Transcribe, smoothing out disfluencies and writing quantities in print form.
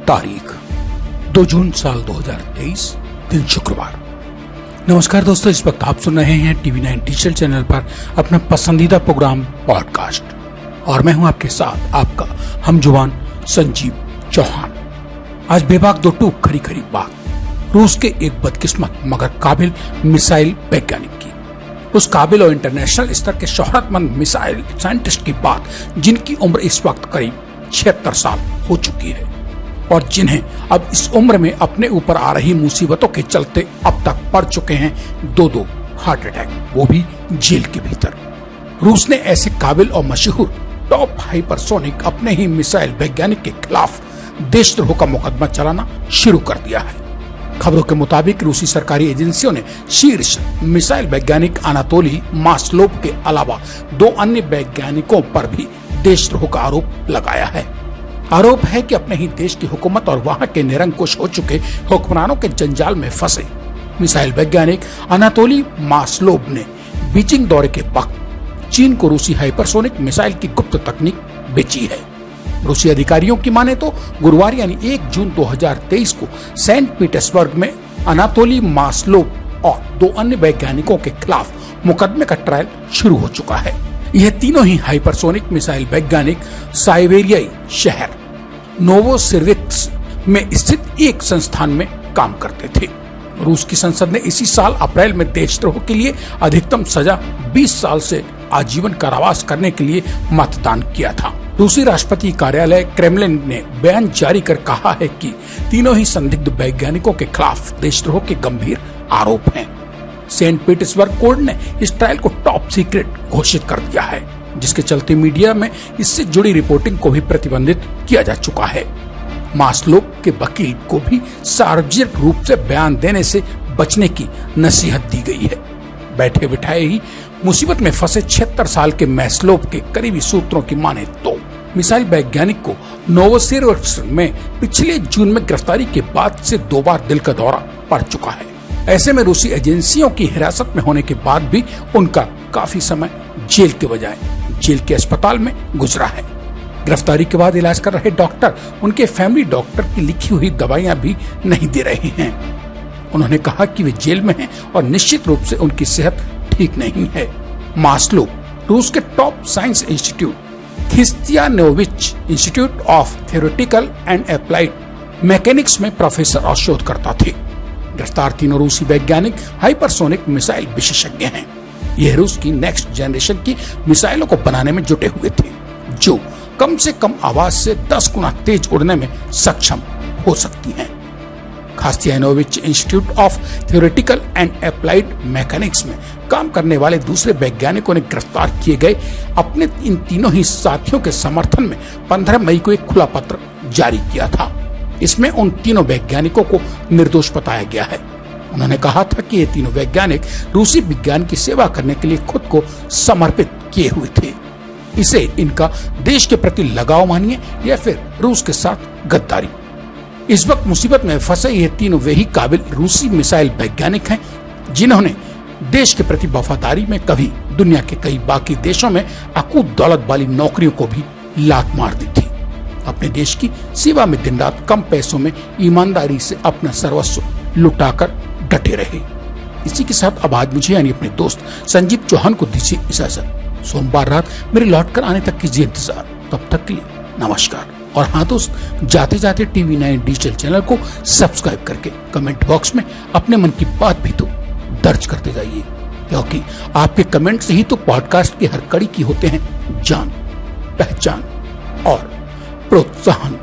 तारीख 2 जून साल 2023, दिन शुक्रवार। नमस्कार दोस्तों, इस वक्त आप सुन रहे हैं TV9 डिजिटल चैनल पर अपना पसंदीदा प्रोग्राम पॉडकास्ट और मैं हूं आपके साथ आपका हमजुबान संजीव चौहान। आज बेबाक दो टूक खरी खरी बात रूस के एक बदकिस्मत मगर काबिल मिसाइल वैज्ञानिक की। उस काबिल और इंटरनेशनल स्तर के शोहरतमंद मिसाइल साइंटिस्ट की बात जिनकी उम्र इस वक्त करीब 76 साल हो चुकी है और जिन्हें अब इस उम्र में अपने ऊपर आ रही मुसीबतों के चलते अब तक पड़ चुके हैं दो हार्ट अटैक, वो भी जेल के भीतर। रूस ने ऐसे काबिल और मशहूर टॉप हाइपरसोनिक अपने ही मिसाइल वैज्ञानिक के खिलाफ देशद्रोह का मुकदमा चलाना शुरू कर दिया है। खबरों के मुताबिक रूसी सरकारी एजेंसियों ने शीर्ष मिसाइल वैज्ञानिक अनातोली मास्लोव के अलावा 2 अन्य वैज्ञानिकों पर भी देशद्रोह का आरोप लगाया है। आरोप है कि अपने ही देश की हुकूमत और वहां के निरंकुश हो चुके हुक्मरानों के जंजाल में फंसे मिसाइल वैज्ञानिक अनातोली मास्लोव ने बीजिंग दौरे के वक्त चीन को रूसी हाइपरसोनिक मिसाइल की गुप्त तकनीक बेची है। रूसी अधिकारियों की माने तो गुरुवार यानी 1 जून 2023 को सेंट पीटर्सबर्ग में अनातोली मास्लोव और 2 अन्य वैज्ञानिकों के खिलाफ मुकदमे का ट्रायल शुरू हो चुका है। यह तीनों ही हाइपरसोनिक मिसाइल वैज्ञानिक साइबेरियाई शहर नोवोसिर्स्क में स्थित एक संस्थान में काम करते थे। रूस की संसद ने इसी साल अप्रैल में देशद्रोह के लिए अधिकतम सजा 20 साल से आजीवन कारावास करने के लिए मतदान किया था। रूसी राष्ट्रपति कार्यालय क्रेमलिन ने बयान जारी कर कहा है कि तीनों ही संदिग्ध वैज्ञानिकों के खिलाफ देशद्रोह के गंभीर आरोप हैं। सेंट पीटर्सबर्ग कोर्ट ने इस ट्रायल को टॉप सीक्रेट घोषित कर दिया है, जिसके चलते मीडिया में इससे जुड़ी रिपोर्टिंग को भी प्रतिबंधित किया जा चुका है। मास्लोव के वकील को भी सार्वजनिक रूप से बयान देने से बचने की नसीहत दी गई है। बैठे बिठाए ही मुसीबत में फंसे 76 साल के मास्लोव के करीबी सूत्रों की माने तो मिसाइल वैज्ञानिक को नोवोसिर्स्क में पिछले जून में गिरफ्तारी के बाद से 2 बार दिल का दौरा पड़ चुका है। ऐसे में रूसी एजेंसियों की हिरासत में होने के बाद भी उनका काफी समय जेल के बजाय जेल के अस्पताल में गुजरा है। गिरफ्तारी के बाद इलाज कर रहे डॉक्टर उनके फैमिली डॉक्टर की लिखी हुई दवाइयां भी नहीं दे रहे हैं। उन्होंने कहा कि वे जेल में हैं और निश्चित रूप से उनकी सेहत ठीक नहीं है। मास्लोव रूस के top science institute Khristianovich institute of theoretical and applied mechanics में प्रोफेसर और शोधकर्ता थे। गिरफ्तार तीनों रूसी वैज्ञानिक हाइपरसोनिक मिसाइल विशेषज्ञ हैं। यह रूस की नेक्स्ट जनरेशन की मिसाइलों को बनाने में जुटे हुए थे, जो कम से कम आवाज से 10 गुना तेज उड़ने में सक्षम हो सकती हैं। Khristianovich institute of theoretical and applied mechanics में काम करने वाले दूसरे वैज्ञानिकों ने गिरफ्तार किए गए अपने इन तीनों ही साथियों के समर्थन में 15 मई को एक खुला पत्र जारी किया था। इसमें उन तीनों वैज्ञानिकों को निर्दोष बताया गया है। उन्होंने कहा था कि ये तीनों वैज्ञानिक रूसी विज्ञान की सेवा करने के लिए खुद को समर्पित किए हुए थे। इसे इनका देश के प्रति लगाव मानिए या फिर रूस के साथ गद्दारी। इस वक्त मुसीबत में फंसे ये तीनों वे ही काबिल रूसी मिसाइल वैज्ञानिक हैं जिन्होंने देश के प्रति वफादारी में कभी दुनिया के कई बाकी देशों में अकूत दौलत वाली नौकरियों को भी लात मार दी थी। अपने देश की सेवा में दिन रात कम पैसों में ईमानदारी से अपना सर्वस्व लुटाकर डटे रहे। इसी के साथ अब आज मुझे यानी अपने दोस्त संजीव चौहान को दीजिए इजाजत। सोमवार रात मेरे लौट कर आने तक कीजिए इंतजार। तब तक के लिए नमस्कार। और हाँ दोस्त, जाते जाते TV9 डिजिटल चैनल को सब्सक्राइब करके कमेंट बॉक्स में अपने मन की बात भी तो दर्ज करते जाइए, क्योंकि आपके कमेंट से ही तो पॉडकास्ट की हर कड़ी की होते हैं जान, पहचान और प्रोत्साहन।